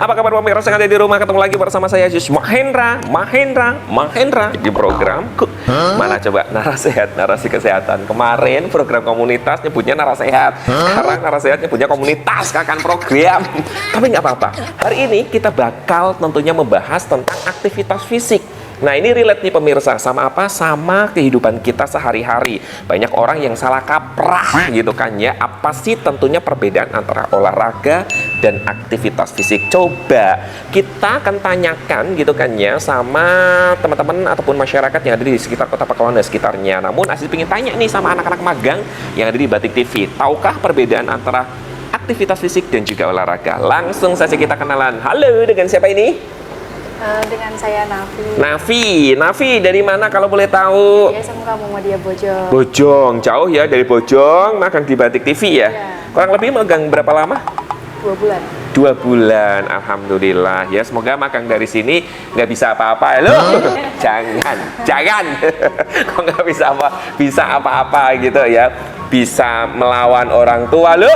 Apa kabar pemirsa yang ada di rumah? Ketemu lagi bersama saya Jus Mahendra di programku. Mana coba narasi kesehatan. Kemarin program komunitas nyebutnya narasehat. Sekarang narasehat nyebutnya komunitas, kan program. Tapi nggak apa-apa. Hari ini kita bakal tentunya membahas tentang aktivitas fisik. Nah, ini relate nih pemirsa, sama apa? Sama kehidupan kita sehari-hari. Banyak orang yang salah kaprah gitu kan ya. Apa sih tentunya perbedaan antara olahraga dan aktivitas fisik? Coba kita akan tanyakan gitu kan ya sama teman-teman ataupun masyarakat yang ada di sekitar Kota Pakualaman dan sekitarnya. Namun Aziz pengen tanya nih sama anak-anak magang yang ada di Batik TV. Tahukah perbedaan antara aktivitas fisik dan juga olahraga? Langsung saja kita kenalan. Halo, dengan siapa ini? Dengan saya Nafi. Nafi dari mana kalau boleh tahu? Ya, SMK Muhammadiyah Bojong. Bojong, jauh ya dari Bojong, magang di Batik TV ya? Iya. Kurang lebih magang berapa lama? 2 bulan. 2 bulan, alhamdulillah ya. Semoga magang dari sini nggak bisa apa-apa, loh. jangan. Kok nggak bisa apa-apa gitu ya? Bisa melawan orang tua loh.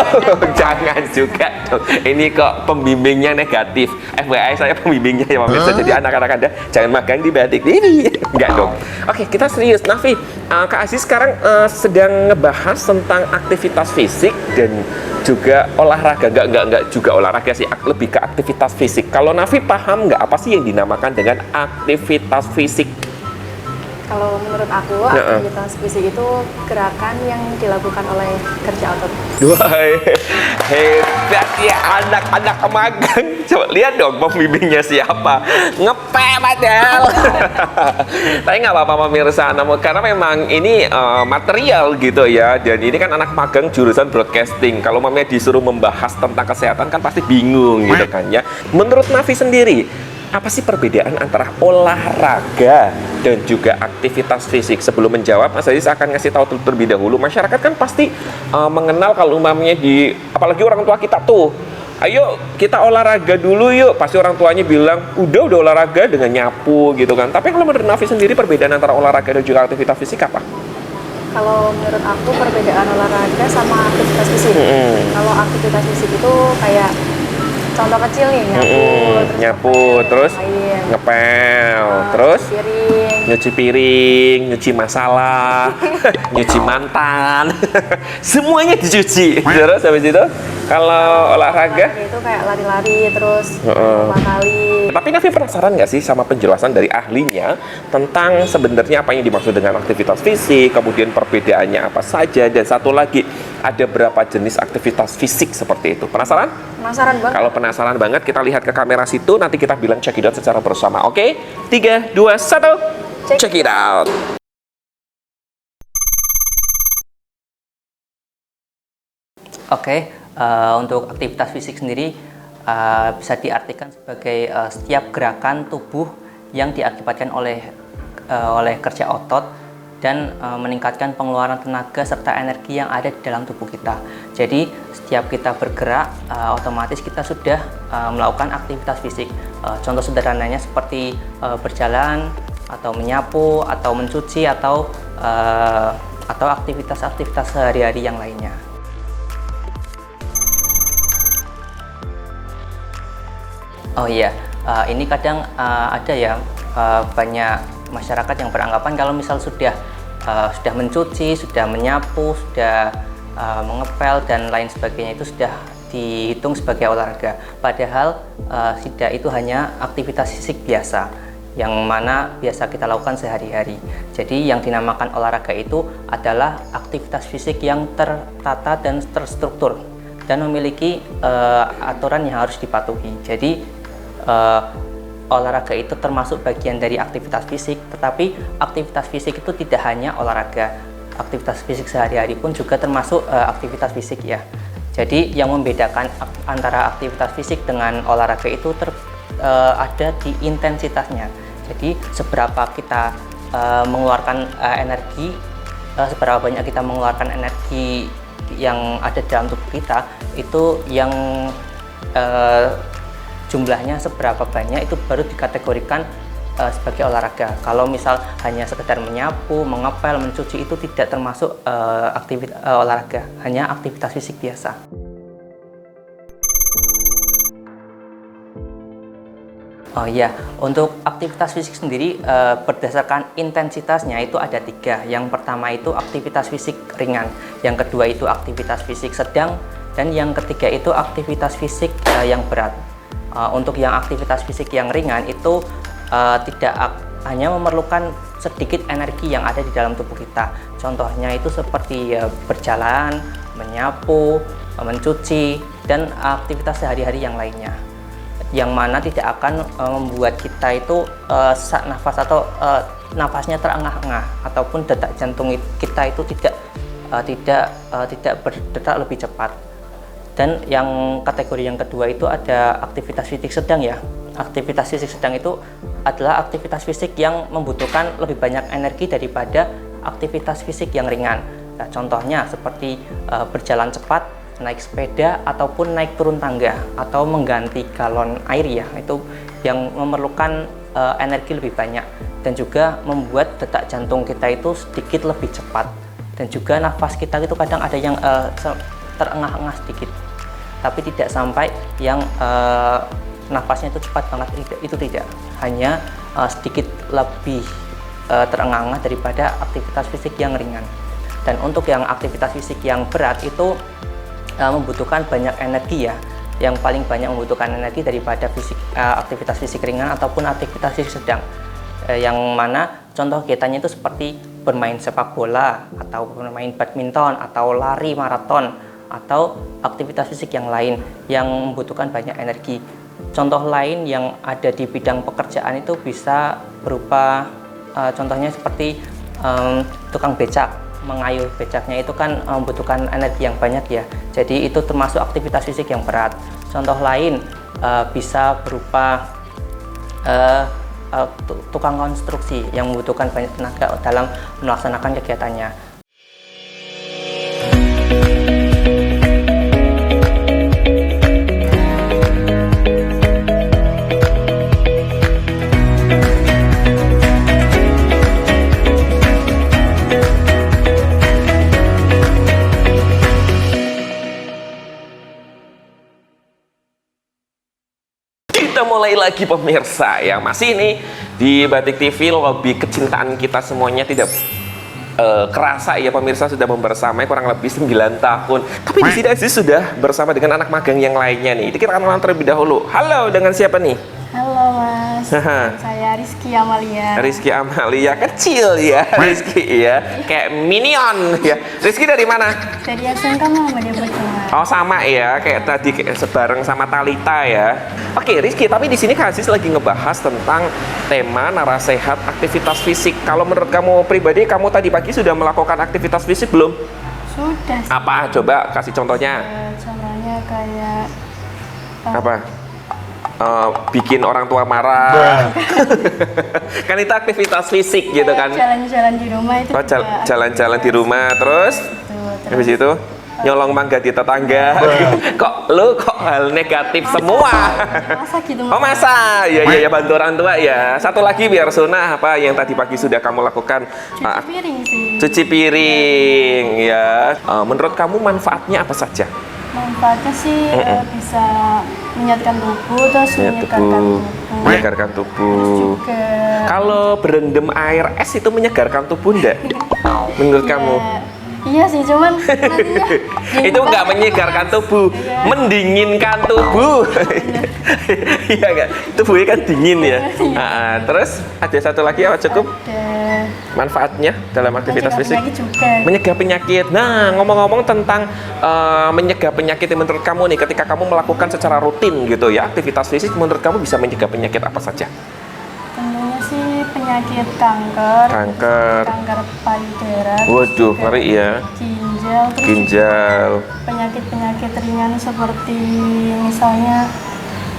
Jangan juga dong. Ini kok pembimbingnya negatif. FYI saya pembimbingnya ya pemirsa. Jadi anak-anak Anda jangan magang di Batik TV. Enggak dong. Oke, kita serius. Nafi, Kak Aziz sekarang sedang ngebahas tentang aktivitas fisik dan juga olahraga. Enggak juga olahraga sih, lebih ke aktivitas fisik. Kalau Nafi paham nggak apa sih yang dinamakan dengan aktivitas fisik? Kalau menurut aku, aktivitas fisik itu gerakan yang dilakukan oleh kerja otot. Wah, hebat ya anak-anak magang. Coba lihat dong pembimbingnya siapa. Ngepek padahal. Tapi nggak apa-apa pemirsa, namun karena memang ini material gitu ya. Dan ini kan anak magang jurusan broadcasting. Kalau mamanya disuruh membahas tentang kesehatan kan pasti bingung gitu kan ya. Menurut Nafi sendiri, apa sih perbedaan antara olahraga dan juga aktivitas fisik? Sebelum menjawab, Mas Aziz akan ngasih tahu terlebih dahulu. Masyarakat kan pasti mengenal kalau umpamanya apalagi orang tua kita tuh, ayo kita olahraga dulu yuk. Pasti orang tuanya bilang, udah olahraga dengan nyapu gitu kan. Tapi kalau menurut Nafi sendiri perbedaan antara olahraga dan juga aktivitas fisik apa? Kalau menurut aku perbedaan olahraga sama aktivitas fisik. Kalau aktivitas fisik itu kayak contoh kecil nih, nyapu, terus ngepel, terus nyuci piring, nyuci masalah, nyuci mantan, semuanya dicuci. Terus habis itu kalau olahraga itu kayak lari-lari terus 4 kali. Tapi Nafi penasaran nggak sih sama penjelasan dari ahlinya tentang sebenarnya apa yang dimaksud dengan aktivitas fisik, kemudian perbedaannya apa saja, dan satu lagi, ada berapa jenis aktivitas fisik seperti itu? Penasaran? Penasaran banget. Kalau penasaran banget, kita lihat ke kamera situ, nanti kita bilang check it out secara bersama. Oke? 3, 2, 1, check it out. Oke, untuk aktivitas fisik sendiri bisa diartikan sebagai setiap gerakan tubuh yang diakibatkan oleh kerja otot dan meningkatkan pengeluaran tenaga serta energi yang ada di dalam tubuh kita. Jadi setiap kita bergerak, otomatis kita sudah melakukan aktivitas fisik. Contoh sederhananya seperti berjalan, atau menyapu, atau mencuci, atau aktivitas-aktivitas sehari-hari yang lainnya. Oh iya, ini kadang ada ya banyak masyarakat yang beranggapan kalau misal sudah mencuci, sudah menyapu, sudah mengepel dan lain sebagainya itu sudah dihitung sebagai olahraga. Padahal tidak, itu hanya aktivitas fisik biasa yang mana biasa kita lakukan sehari-hari. Jadi yang dinamakan olahraga itu adalah aktivitas fisik yang tertata dan terstruktur dan memiliki aturan yang harus dipatuhi. Jadi olahraga itu termasuk bagian dari aktivitas fisik, tetapi aktivitas fisik itu tidak hanya olahraga. Aktivitas fisik sehari-hari pun juga termasuk aktivitas fisik ya. Jadi yang membedakan antara aktivitas fisik dengan olahraga itu ada di intensitasnya. Jadi seberapa kita mengeluarkan energi, seberapa banyak kita mengeluarkan energi yang ada dalam tubuh kita, itu yang jumlahnya seberapa banyak itu baru dikategorikan sebagai olahraga. Kalau misal hanya sekedar menyapu, mengepel, mencuci itu tidak termasuk aktivitas olahraga, hanya aktivitas fisik biasa. Oh iya, untuk aktivitas fisik sendiri berdasarkan intensitasnya itu ada 3. Yang pertama itu aktivitas fisik ringan, yang kedua itu aktivitas fisik sedang, dan yang ketiga itu aktivitas fisik yang berat. Untuk yang aktivitas fisik yang ringan itu tidak hanya memerlukan sedikit energi yang ada di dalam tubuh kita. Contohnya itu seperti berjalan, menyapu, mencuci, dan aktivitas sehari-hari yang lainnya, yang mana tidak akan membuat kita itu sesak nafas atau nafasnya terengah-engah, ataupun detak jantung kita itu tidak berdetak lebih cepat. Dan yang kategori yang kedua itu ada aktivitas fisik sedang ya. Aktivitas fisik sedang itu adalah aktivitas fisik yang membutuhkan lebih banyak energi daripada aktivitas fisik yang ringan. Nah, contohnya seperti berjalan cepat, naik sepeda, ataupun naik turun tangga, atau mengganti galon air ya, itu yang memerlukan energi lebih banyak, dan juga membuat detak jantung kita itu sedikit lebih cepat, dan juga nafas kita itu kadang ada yang terengah-engah sedikit, tapi tidak sampai yang nafasnya itu cepat banget, itu tidak, hanya sedikit lebih terengah-engah daripada aktivitas fisik yang ringan. Dan untuk yang aktivitas fisik yang berat itu membutuhkan banyak energi ya, yang paling banyak membutuhkan energi daripada aktivitas fisik ringan ataupun aktivitas fisik sedang, yang mana contoh kegiatannya itu seperti bermain sepak bola, atau bermain badminton, atau lari maraton, atau aktivitas fisik yang lain yang membutuhkan banyak energi. Contoh lain yang ada di bidang pekerjaan itu bisa berupa contohnya seperti tukang becak. Mengayuh becaknya itu kan membutuhkan energi yang banyak ya, jadi itu termasuk aktivitas fisik yang berat. Contoh lain bisa berupa tukang konstruksi yang membutuhkan banyak tenaga dalam melaksanakan kegiatannya. Kita mulai lagi pemirsa yang masih ini di Batik TV, lobby kecintaan kita semuanya tidak kerasa ya pemirsa, sudah membersamai kurang lebih 9 tahun. Tapi di sini Aziz sudah bersama dengan anak magang yang lainnya nih. Kita kenalan terlebih dahulu. Halo, dengan siapa nih? Halo Mas, saya Rizky Amalia. Rizky Amalia, kecil ya Rizky ya, kayak minion ya. Rizky dari mana? Dari SMK Muhammadiyah Perjuangan. Oh sama ya, kayak tadi sebareng sama Talita ya. Oke Rizky, tapi di sini Kak Aziz lagi ngebahas tentang tema narasehat aktivitas fisik. Kalau menurut kamu pribadi, kamu tadi pagi sudah melakukan aktivitas fisik belum? Sudah. Apa? Coba kasih contohnya. Contohnya kayak Apa? Bikin orang tua marah. Kan itu aktivitas fisik gitu kan. Jalan-jalan di rumah itu. Oh, jalan-jalan di rumah terus habis itu nyolong mangga di tetangga. Kok hal negatif semua? Masa gitu. Oh masa? Ya bantu orang tua ya. Satu lagi biar sunnah, apa yang tadi pagi sudah kamu lakukan? Cuci piring sih. Cuci piring ya. Menurut kamu manfaatnya apa saja? Manfaatnya sih bisa menyehatkan tubuh, terus menyegarkan tubuh. Terus juga kalau berendam air es itu menyegarkan tubuh enggak? Menurut kamu? Iya sih, cuman nantinya itu nggak menyegarkan tubuh, mendinginkan tubuh. Iya nggak? Tubuhnya kan dingin ya. Terus ada satu lagi apa cukup? ada Manfaatnya dalam aktivitas fisik? penyakit juga. Menyegah penyakit. Nah, ngomong-ngomong tentang menyegah penyakit, menurut kamu nih, ketika kamu melakukan secara rutin gitu ya, aktivitas fisik, menurut kamu bisa menyegah penyakit apa saja? Tentunya sih penyakit kanker payudara. Waduh, ngeri ya. Ginjal, terus Ginjal. penyakit-penyakit ringan seperti misalnya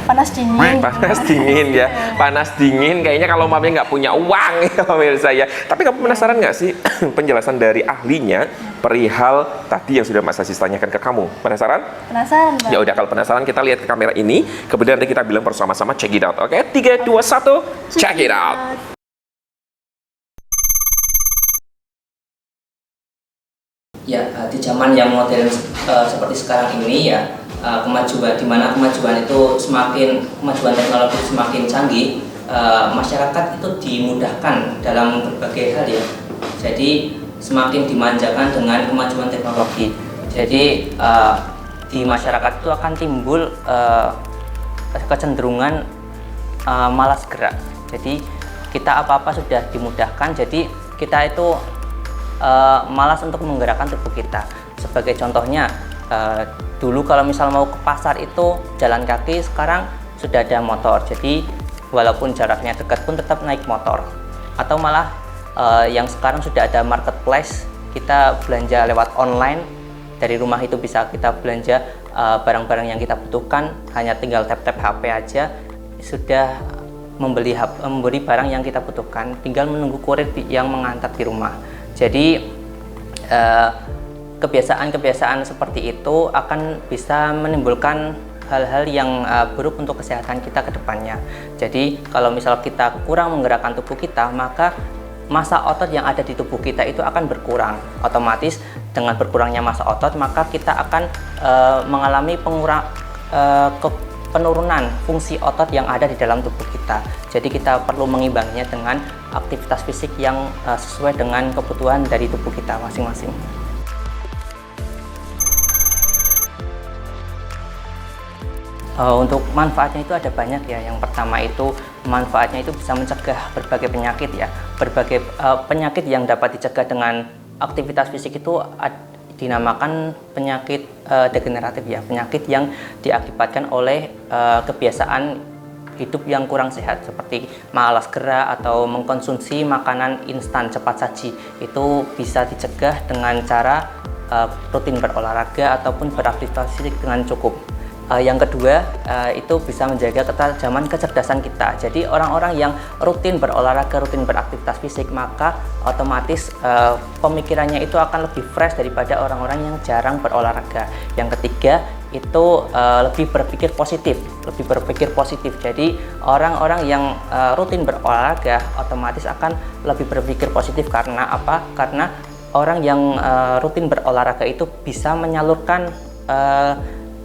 panas dingin. Panas dingin ya. Panas dingin kayaknya kalau mamanya nggak punya uang ya pemirsa ya. Tapi kamu penasaran nggak sih penjelasan dari ahlinya perihal tadi yang sudah Mas Aziz tanyakan ke kamu? Penasaran? Penasaran, Bang? Ya udah, kalau penasaran kita lihat ke kamera ini, kemudian nanti kita bilang bersama-sama check it out. Oke, 3 2 1 check it out. Ya, di zaman yang modern seperti sekarang ini ya, kemajuan, di mana kemajuan teknologi semakin canggih, masyarakat itu dimudahkan dalam berbagai hal ya. Jadi semakin dimanjakan dengan kemajuan teknologi. Jadi di masyarakat itu akan timbul kecenderungan malas gerak. Jadi kita apa-apa sudah dimudahkan, jadi kita itu malas untuk menggerakkan tubuh kita. Sebagai contohnya, dulu kalau misal mau ke pasar itu jalan kaki, sekarang sudah ada motor. Jadi walaupun jaraknya dekat pun tetap naik motor. Atau malah yang sekarang sudah ada marketplace, kita belanja lewat online. Dari rumah itu bisa kita belanja barang-barang yang kita butuhkan, hanya tinggal tap-tap HP aja sudah membeli barang yang kita butuhkan, tinggal menunggu kurir yang mengantar di rumah. Jadi kebiasaan-kebiasaan seperti itu akan bisa menimbulkan hal-hal yang buruk untuk kesehatan kita ke depannya. Jadi kalau misal kita kurang menggerakkan tubuh kita, maka massa otot yang ada di tubuh kita itu akan berkurang. Otomatis dengan berkurangnya massa otot, maka kita akan mengalami penurunan fungsi otot yang ada di dalam tubuh kita. Jadi kita perlu mengimbanginya dengan aktivitas fisik yang sesuai dengan kebutuhan dari tubuh kita masing-masing. Untuk manfaatnya itu ada banyak ya. Yang pertama itu manfaatnya itu bisa mencegah berbagai penyakit ya. Berbagai penyakit yang dapat dicegah dengan aktivitas fisik itu dinamakan penyakit degeneratif ya, penyakit yang diakibatkan oleh kebiasaan hidup yang kurang sehat seperti malas gerak atau mengkonsumsi makanan instan cepat saji. Itu bisa dicegah dengan cara rutin berolahraga ataupun beraktivitas fisik dengan cukup. Yang kedua itu bisa menjaga ketajaman kecerdasan kita. Jadi orang-orang yang rutin berolahraga, rutin beraktivitas fisik, maka otomatis pemikirannya itu akan lebih fresh daripada orang-orang yang jarang berolahraga. Yang ketiga itu lebih berpikir positif. Jadi orang-orang yang rutin berolahraga otomatis akan lebih berpikir positif. Karena apa? Karena orang yang rutin berolahraga itu bisa menyalurkan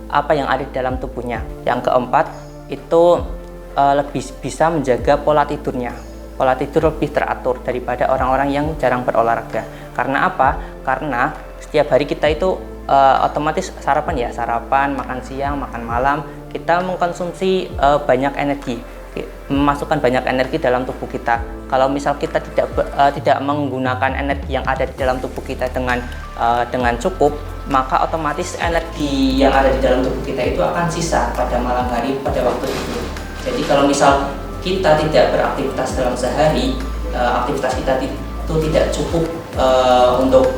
apa yang ada di dalam tubuhnya. Yang keempat itu lebih bisa menjaga pola tidurnya. Pola tidur lebih teratur daripada orang-orang yang jarang berolahraga. Karena apa? Karena setiap hari kita itu otomatis sarapan, makan siang, makan malam, kita mengkonsumsi banyak energi, memasukkan banyak energi dalam tubuh kita. Kalau misal kita tidak menggunakan energi yang ada di dalam tubuh kita dengan cukup, maka otomatis energi yang ada di dalam tubuh kita itu akan sisa pada malam hari, pada waktu tidur. Jadi kalau misal kita tidak beraktivitas dalam sehari, aktivitas kita itu tidak cukup untuk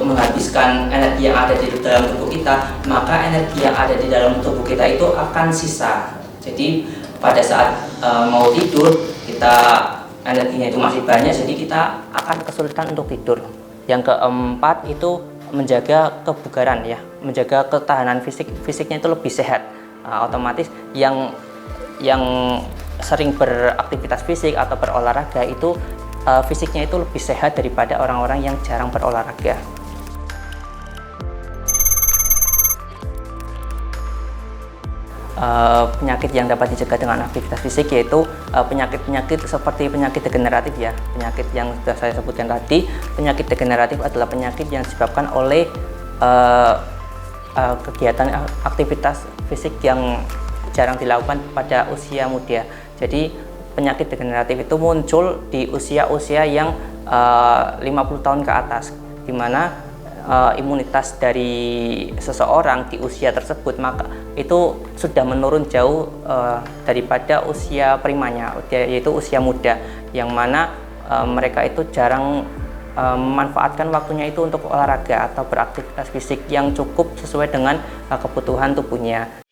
menghabiskan energi yang ada di dalam tubuh kita, maka energi yang ada di dalam tubuh kita itu akan sisa. Jadi pada saat mau tidur, kita energinya itu masih banyak, jadi kita akan kesulitan untuk tidur. Yang keempat itu menjaga kebugaran ya, menjaga ketahanan fisiknya itu lebih sehat. Otomatis yang sering beraktivitas fisik atau berolahraga itu fisiknya itu lebih sehat daripada orang-orang yang jarang berolahraga. Penyakit yang dapat dicegah dengan aktivitas fisik yaitu penyakit-penyakit seperti penyakit degeneratif ya. Penyakit yang sudah saya sebutkan tadi, penyakit degeneratif adalah penyakit yang disebabkan oleh kegiatan aktivitas fisik yang jarang dilakukan pada usia muda. Jadi penyakit degeneratif itu muncul di usia-usia yang 50 tahun ke atas, di mana imunitas dari seseorang di usia tersebut maka itu sudah menurun jauh daripada usia primanya, yaitu usia muda, yang mana mereka itu jarang memanfaatkan waktunya itu untuk olahraga atau beraktivitas fisik yang cukup sesuai dengan kebutuhan tubuhnya.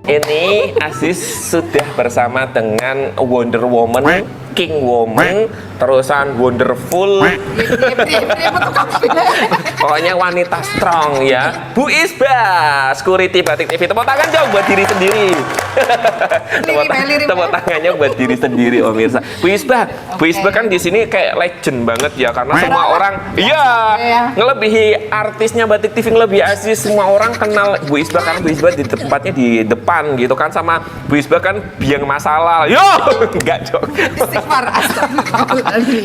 Ini Aziz sudah bersama dengan Wonder Woman, King Woman, terusan Wonderful. Pokoknya wanita strong ya. Bu Isbah, security Batik TV. Tepuk tangan dong buat diri sendiri. Tepuk tangannya buat diri sendiri, oh Mirsa. Bu Isbah kan di sini kayak legend banget ya, karena semua orang, ngelebihi artisnya Batik TV, ngelebihi Aziz. Semua orang kenal Bu Isbah karena Bu Isbah di tempatnya di depan gitu kan, sama Bu Isbah kan biang masalah. Yo, enggak dong.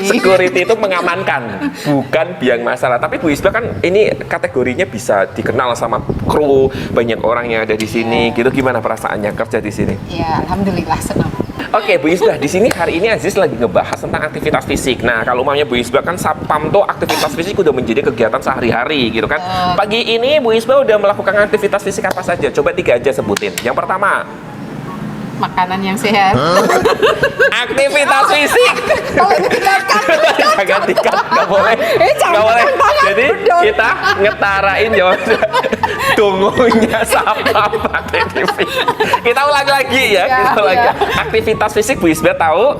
Security itu mengamankan, bukan biang masalah. Tapi Bu Isbah kan ini kategorinya bisa dikenal sama kru, banyak orang yang ada di sini. Gitu, gimana perasaannya kerja di sini? Ya, alhamdulillah senang. Oke, Bu Isbah, di sini hari ini Aziz lagi ngebahas tentang aktivitas fisik. Nah, kalau umumnya Bu Isbah kan Satpam tuh aktivitas fisik udah menjadi kegiatan sehari-hari gitu kan. Pagi ini Bu Isbah udah melakukan aktivitas fisik apa saja? Coba 3 aja sebutin. Yang pertama, Makanan yang sehat. aktivitas fisik. Kalau ini dikatakan. Jangan dikat, nggak boleh. Nggak boleh. Jadi kita ngetarain jawaban dungunya Satpam Batik TV. Kita ulang lagi ya. Kita ulang lagi. Aktivitas fisik Bu Isbah tahu?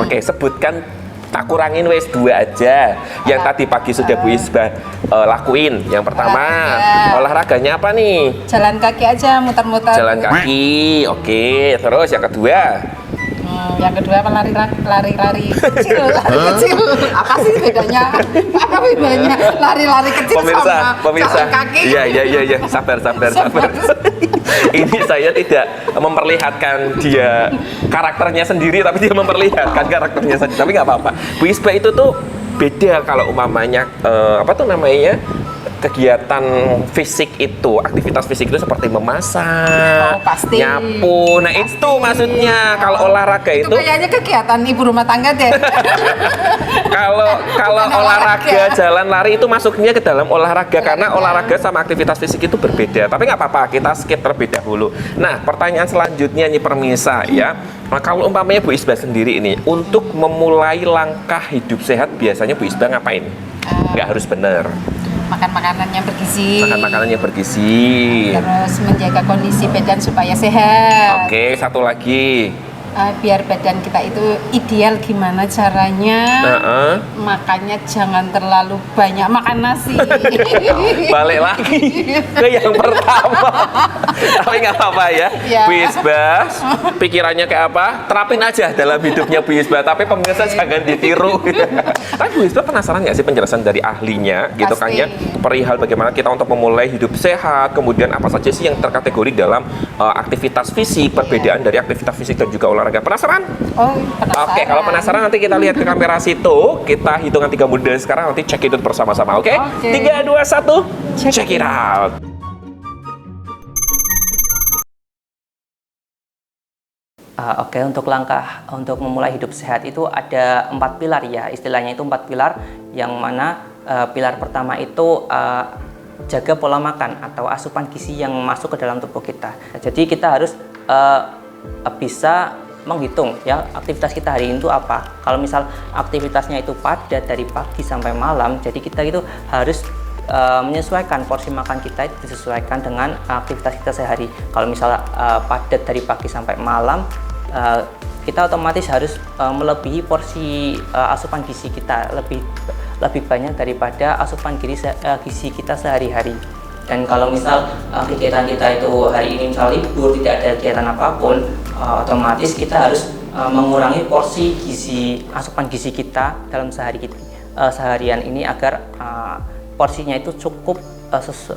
Oke, sebutkan. Tak kurangin wes 2 aja. Yang tadi pagi sudah Bu Isbah lakuin. Yang pertama, olahraganya apa nih? Jalan kaki aja, muter-muter. Jalan kaki. Oke, terus yang kedua? Yang kedua apa lari-lari kecil, lari kecil. Apa sih bedanya? Apa bedanya lari-lari kecil sama jalan kaki? Iya. Sabar. Ini saya tidak memperlihatkan dia karakternya sendiri, tapi dia memperlihatkan karakternya sendiri. Tapi nggak apa-apa. Bu Isbah itu tuh beda kalau umpamanya kegiatan fisik itu, aktivitas fisik itu seperti memasak, nyapu. Nah, itu maksudnya. Kalau olahraga itu kayaknya kegiatan ibu rumah tangga deh. Kalau olahraga jalan lari itu masuknya ke dalam olahraga, karena olahraga sama aktivitas fisik itu berbeda. Tapi nggak apa-apa, kita skip terlebih dahulu. Nah, pertanyaan selanjutnya nih permisa ya. Nah, kalau umpamanya Bu Isbah sendiri ini untuk memulai langkah hidup sehat, biasanya Bu Isbah ngapain? Nggak harus bener. Makan makanan yang bergizi. Terus menjaga kondisi badan supaya sehat. Oke, satu lagi. Biar badan kita itu ideal, gimana caranya? Makannya jangan terlalu banyak makan nasi. Balik lagi ke yang pertama. Tapi nggak apa-apa ya. Bu Isbah, pikirannya kayak apa? Terapin aja dalam hidupnya Bu Isbah. Tapi pemirsa jangan ditiru. Tapi Bu Isbah penasaran nggak sih penjelasan dari ahlinya, gitu kan ya? Perihal bagaimana kita untuk memulai hidup sehat, kemudian apa saja sih yang terkategori dalam aktivitas fisik, perbedaan dari aktivitas fisik dan juga olahraga. Penasaran? Penasaran. Oke, kalau penasaran nanti kita lihat ke kamera situ. Kita hitungan 3 menit dari sekarang, nanti check it out bersama-sama. Oke? 3, 2, 1, check it out. Oke, untuk langkah untuk memulai hidup sehat itu ada 4 pilar ya, istilahnya itu 4 pilar, yang mana pilar pertama itu jaga pola makan atau asupan gizi yang masuk ke dalam tubuh kita. Jadi kita harus bisa menghitung ya aktivitas kita hari ini itu apa. Kalau misal aktivitasnya itu padat dari pagi sampai malam, jadi kita itu harus menyesuaikan porsi makan kita itu disesuaikan dengan aktivitas kita sehari. Kalau misal padat dari pagi sampai malam, kita otomatis harus melebihi porsi asupan gizi kita lebih banyak daripada asupan gizi kita sehari-hari. Dan kalau misal kegiatan kita itu hari ini misal libur, tidak ada kegiatan apapun, otomatis kita harus mengurangi porsi asupan gizi kita dalam seharian ini agar porsinya itu cukup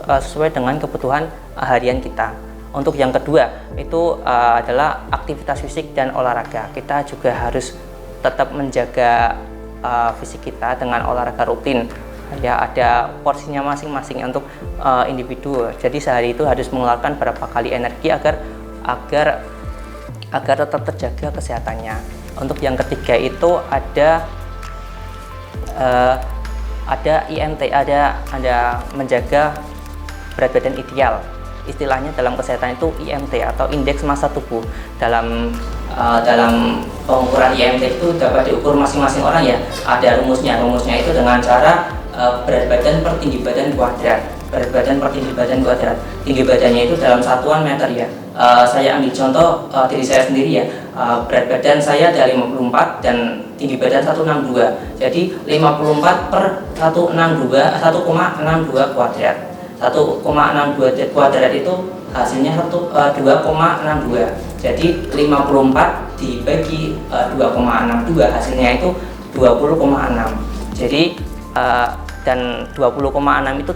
sesuai dengan kebutuhan harian kita. Untuk yang kedua itu adalah aktivitas fisik dan olahraga. Kita juga harus tetap menjaga fisik kita dengan olahraga rutin. Ya, ada porsinya masing-masing untuk individu. Jadi sehari itu harus mengeluarkan berapa kali energi agar tetap terjaga kesehatannya. Untuk yang ketiga itu ada IMT, ada menjaga berat badan ideal. Istilahnya dalam kesehatan itu IMT atau indeks massa tubuh. Dalam pengukuran IMT itu dapat diukur masing-masing orang ya. Ada rumusnya itu dengan cara berat badan per tinggi badan kuadrat. berat badan per tinggi badan kuadrat. Tinggi badannya itu dalam satuan meter ya. Saya ambil contoh diri saya sendiri ya. Berat badan saya dari 54 dan tinggi badan 162. Jadi 54 per 1,62 kuadrat. 1,62 kuadrat itu hasilnya 2,62. Jadi 54 dibagi 2,62 hasilnya itu 20,6. Jadi dan 20,6 itu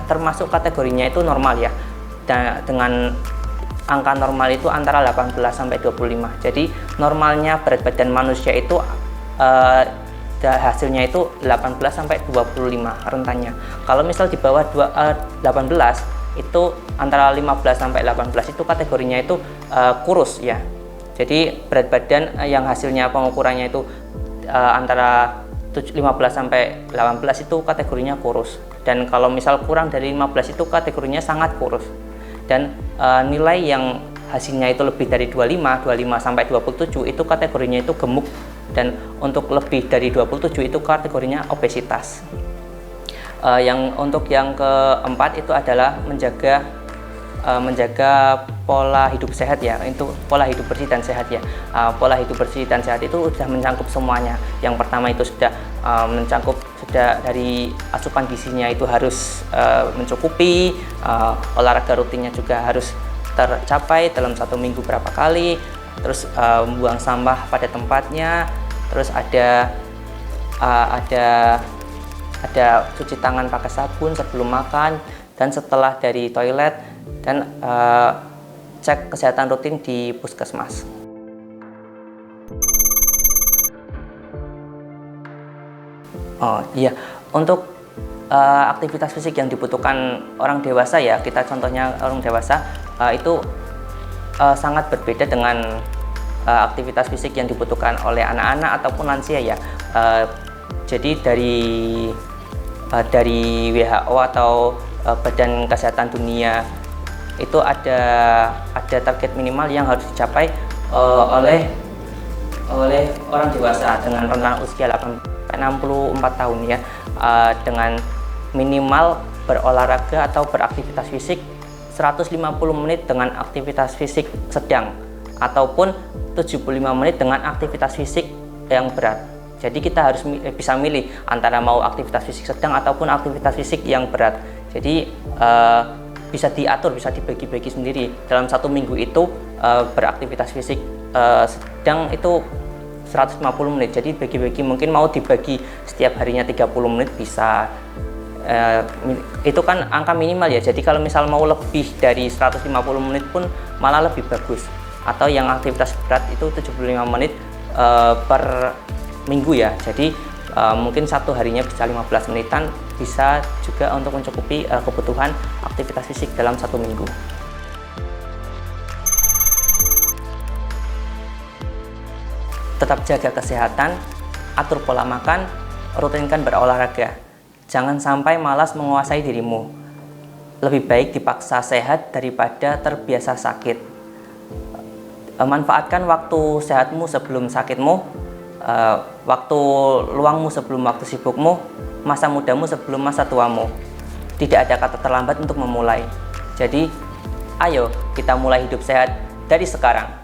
termasuk kategorinya itu normal ya. Dan dengan angka normal itu antara 18 sampai 25. Jadi normalnya berat badan manusia itu hasilnya itu 18 sampai 25 rentannya. Kalau misal di bawah 18 itu antara 15 sampai 18 itu kategorinya itu kurus ya. Jadi berat badan yang hasilnya pengukurannya itu antara 15 sampai 18 itu kategorinya kurus. Dan kalau misal kurang dari 15 itu kategorinya sangat kurus. Dan nilai yang hasilnya itu lebih dari 25 sampai 27 itu kategorinya itu gemuk. Dan untuk lebih dari 27 itu kategorinya obesitas. Untuk yang keempat itu adalah menjaga pola hidup sehat ya. Itu pola hidup bersih dan sehat ya. Pola hidup bersih dan sehat itu sudah mencakup semuanya. Yang pertama itu sudah mencakup dari asupan gizinya itu harus mencukupi, olahraga rutinnya juga harus tercapai dalam 1 minggu berapa kali, terus buang sampah pada tempatnya, terus ada cuci tangan pakai sabun sebelum makan dan setelah dari toilet, dan cek kesehatan rutin di puskesmas. Oh iya, untuk aktivitas fisik yang dibutuhkan orang dewasa ya, kita contohnya orang dewasa itu sangat berbeda dengan aktivitas fisik yang dibutuhkan oleh anak-anak ataupun lansia ya. Jadi dari WHO atau Badan Kesehatan Dunia itu ada target minimal yang harus dicapai oleh orang dewasa dengan rentang usia 64 tahun ya, dengan minimal berolahraga atau beraktivitas fisik 150 menit dengan aktivitas fisik sedang ataupun 75 menit dengan aktivitas fisik yang berat. Jadi kita harus bisa milih antara mau aktivitas fisik sedang ataupun aktivitas fisik yang berat. Jadi bisa diatur, bisa dibagi-bagi sendiri. Dalam 1 minggu itu beraktivitas fisik sedang itu 150 menit. Jadi bagi-bagi, mungkin mau dibagi setiap harinya 30 menit bisa. Itu kan angka minimal ya. Jadi kalau misal mau lebih dari 150 menit pun malah lebih bagus. Atau yang aktivitas berat itu 75 menit per minggu ya. Jadi mungkin 1 harinya bisa 15 menitan, bisa juga untuk mencukupi kebutuhan aktivitas fisik dalam 1 minggu. Tetap jaga kesehatan, atur pola makan, rutinkan berolahraga. Jangan sampai malas menguasai dirimu. Lebih baik dipaksa sehat daripada terbiasa sakit. Manfaatkan waktu sehatmu sebelum sakitmu, waktu luangmu sebelum waktu sibukmu, masa mudamu sebelum masa tuamu. Tidak ada kata terlambat untuk memulai. Jadi, ayo kita mulai hidup sehat dari sekarang.